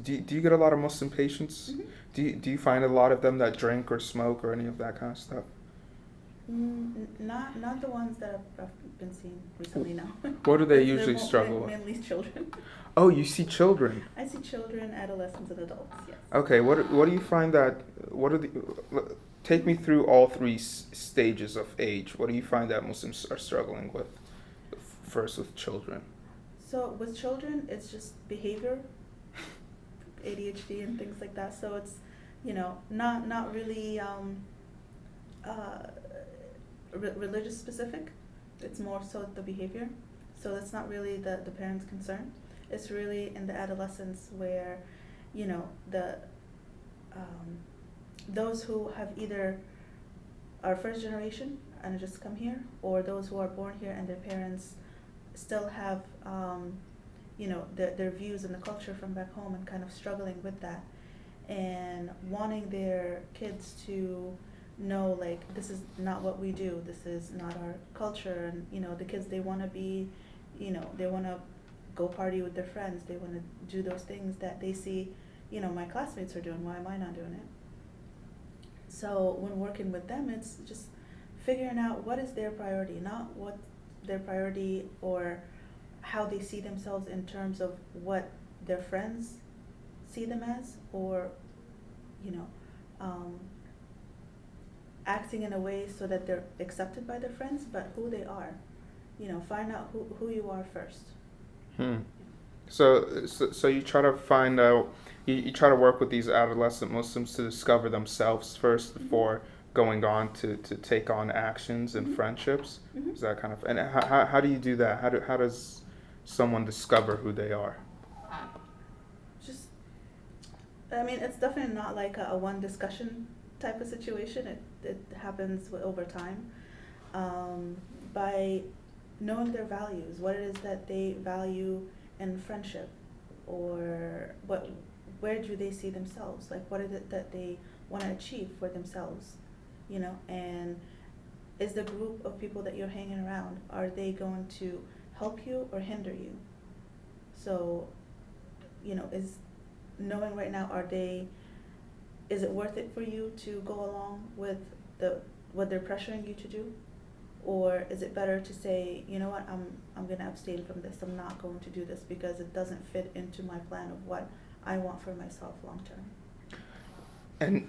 Do you get a lot of Muslim patients? Hmm. Do you find a lot of them that drink or smoke or any of that kind of stuff? Not the ones that I've been seeing recently. No. What do they They're usually struggle with? mainly children. Oh, you see children. I see children, adolescents, and adults. Yes. Okay, what do you find that what are the take me through all three stages of age. What do you find that Muslims are struggling with? First with children. So with children, it's just behavior, ADHD, and things like that. So it's, not really religious specific. It's more so the behavior. So that's not really the parents' concern. It's really in the adolescence where, the those who have either are first generation and just come here, or those who are born here and their parents still have, their views and the culture from back home, and kind of struggling with that, and wanting their kids to know, like, this is not what we do, this is not our culture. And the kids, they want to be, they want to go party with their friends, they want to do those things that they see, my classmates are doing, why am I not doing it? So when working with them, it's just figuring out what is their priority, not what their priority or how they see themselves in terms of what their friends see them as, or um, acting in a way so that they're accepted by their friends, but who they are. Find out who you are first. Hmm. So you try to find out, you try to work with these adolescent Muslims to discover themselves first Mm-hmm. before going on to take on actions and Mm-hmm. friendships. Mm-hmm. Is that kind of, and how do you do that? How does someone discover who they are? Just, I mean, it's definitely not like a one discussion type of situation. It happens over time, by knowing their values, what it is that they value in friendship, or where do they see themselves, like what is it that they want to achieve for themselves, and is the group of people that you're hanging around, are they going to help you or hinder you? So, is knowing right now, is it worth it for you to go along with what they're pressuring you to do? Or is it better to say, you know what, I'm gonna abstain from this, I'm not going to do this because it doesn't fit into my plan of what I want for myself long term. And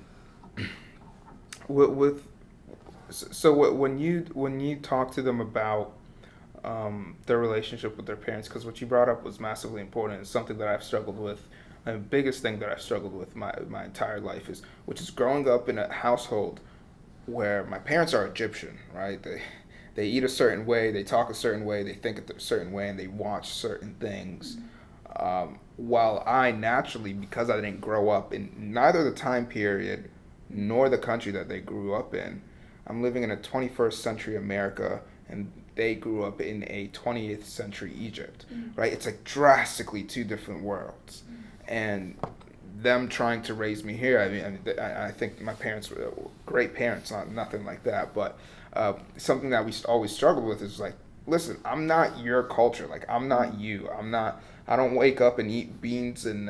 when you talk to them about their relationship with their parents, because what you brought up was massively important. It's something that I've struggled with. And the biggest thing that I've struggled with my entire life which is growing up in a household where my parents are Egyptian, right? They eat a certain way, they talk a certain way, they think a certain way, and they watch certain things. While I naturally, because I didn't grow up in neither the time period nor the country that they grew up in, I'm living in a 21st century America, and they grew up in a 20th century Egypt, right? It's like drastically two different worlds. And them trying to raise me here, I think my parents were great parents, nothing like that, but something that we always struggle with is like, listen, I'm not your culture, like I'm not you, I don't wake up and eat beans and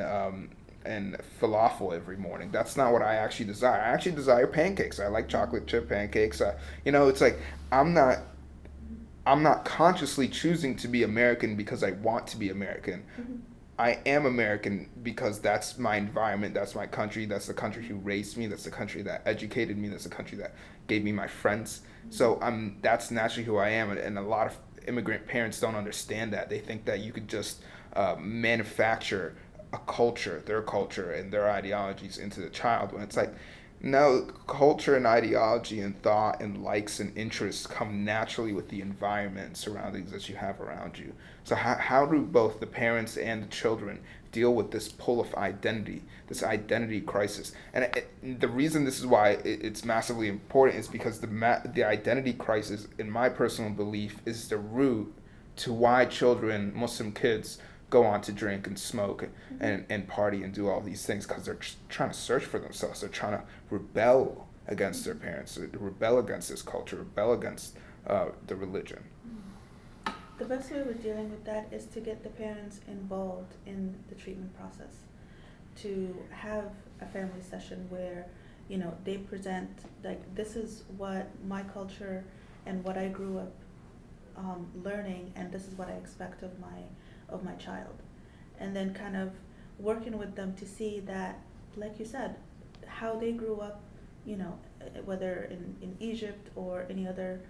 falafel every morning. That's not what I actually desire. I actually desire pancakes. I like chocolate chip pancakes. It's like I'm not consciously choosing to be American because I want to be American. Mm-hmm. I am American because that's my environment, that's my country, that's the country who raised me, that's the country that educated me, that's the country that gave me my friends. So that's naturally who I am, and a lot of immigrant parents don't understand that. They think that you could just manufacture a culture, their culture and their ideologies into the child, when it's like, no, culture and ideology and thought and likes and interests come naturally with the environment and surroundings that you have around you. So how do both the parents and the children deal with this pull of identity, this identity crisis? And the reason this is why it's massively important is because the identity crisis, in my personal belief, is the root to why children, Muslim kids, go on to drink and smoke and party and do all these things, because they're trying to search for themselves. They're trying to rebel against their parents, rebel against this culture, rebel against the religion. The best way with dealing with that is to get the parents involved in the treatment process. To have a family session where, they present, like, this is what my culture and what I grew up learning, and this is what I expect of my child. And then kind of working with them to see that, like you said, how they grew up, whether in Egypt or any other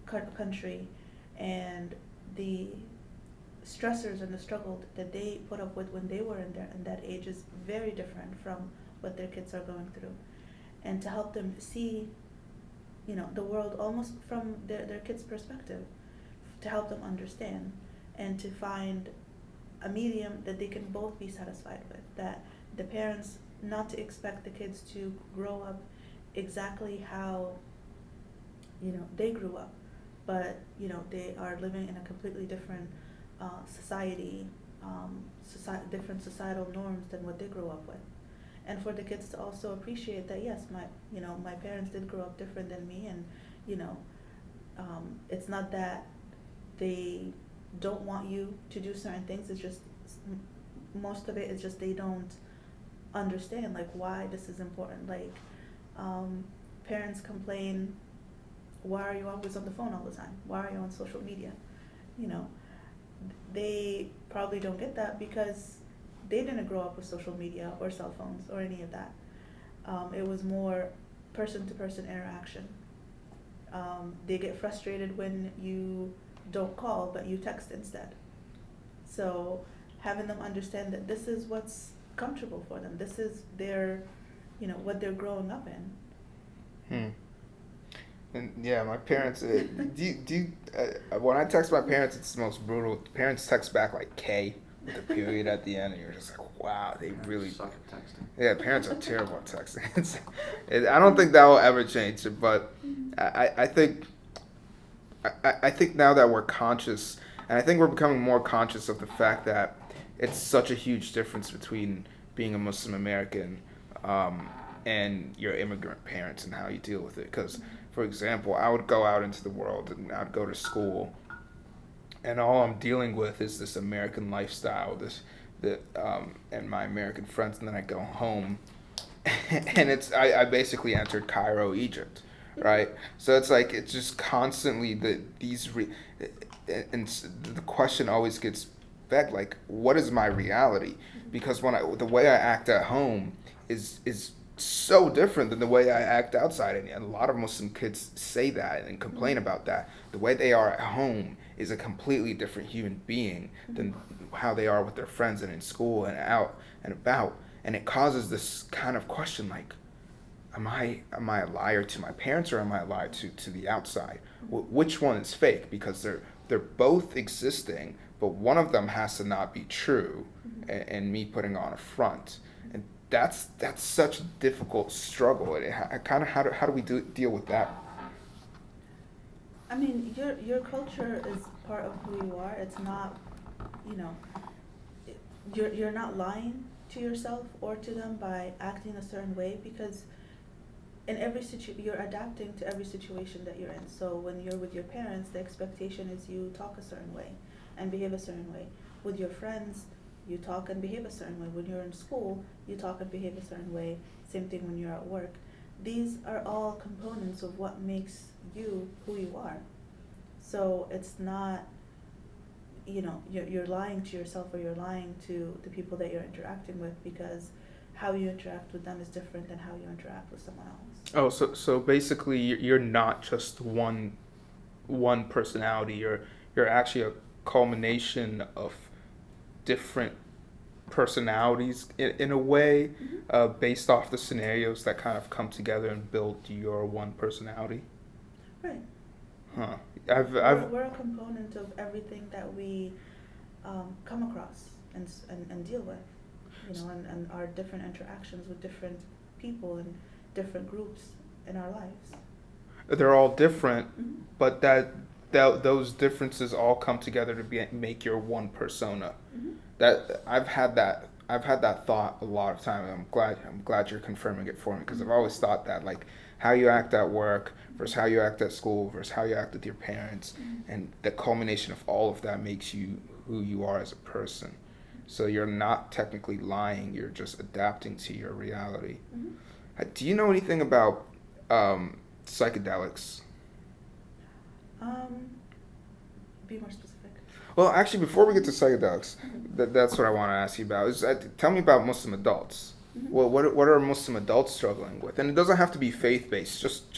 country, and the stressors and the struggle that they put up with when they were in that age is very different from what their kids are going through. And to help them see, the world almost from their kids' perspective, to help them understand and to find a medium that they can both be satisfied with. That the parents, not to expect the kids to grow up exactly how, they grew up, but, they are living in a completely different society, different societal norms than what they grew up with. And for the kids to also appreciate that, yes, my parents did grow up different than me, and, it's not that they don't want you to do certain things. It's just, most of it is just they don't understand, like, why this is important. Like, parents complain, why are you always on the phone all the time? Why are you on social media? They probably don't get that because they didn't grow up with social media or cell phones or any of that. It was more person-to-person interaction. They get frustrated when you don't call, but you text instead. So having them understand that this is what's comfortable for them. This is their, what they're growing up in. And yeah, my parents. When I text my parents, it's the most brutal. Parents text back like K with a period at the end, and you're just like, wow, they really suck at texting. Yeah, parents are terrible at texting. I don't think that will ever change, but I think I think now that we're conscious, and I think we're becoming more conscious of the fact that it's such a huge difference between being a Muslim American and your immigrant parents and how you deal with it. Because, for example, I would go out into the world and I'd go to school, and all I'm dealing with is this American lifestyle, and my American friends, and then I go home, and I basically entered Cairo, Egypt, right? So it's just constantly and the question always gets begged, like, what is my reality? Because the way I act at home is so different than the way I act outside. And a lot of Muslim kids say that and complain about that. The way they are at home is a completely different human being than how they are with their friends and in school and out and about. And it causes this kind of question, like, am I a liar to my parents, or am I a liar to the outside? Which one is fake? Because they're both existing, but one of them has to not be true, and me putting on a front. And that's such a difficult struggle. How do we deal with that? I mean, your culture is part of who you are. It's not, you're not lying to yourself or to them by acting a certain way, because in every you're adapting to every situation that you're in. So when you're with your parents, the expectation is you talk a certain way and behave a certain way. With your friends, you talk and behave a certain way. When you're in school, you talk and behave a certain way. Same thing when you're at work. These are all components of what makes you who you are. So it's not, you're lying to yourself, or you're lying to the people that you're interacting with, because how you interact with them is different than how you interact with someone else. Oh, so basically you're not just one personality. You're actually a culmination of different personalities in a way, based off the scenarios that kind of come together and build your one personality. Right. Huh. We're a component of everything that we come across and deal with, and our different interactions with different people and different groups in our lives. They're all different, but those differences all come together to make your one persona. That I've had that thought a lot of times. I'm glad you're confirming it for me, because I've always thought that, like, how you act at work versus how you act at school versus how you act with your parents, and the culmination of all of that makes you who you are as a person. So you're not technically lying, you're just adapting to your reality. Do you know anything about psychedelics? Um, be more specific. Well, actually, before we get to psychedelics, that's what I want to ask you about. Tell me about Muslim adults. Well, what are Muslim adults struggling with? And it doesn't have to be faith based. Just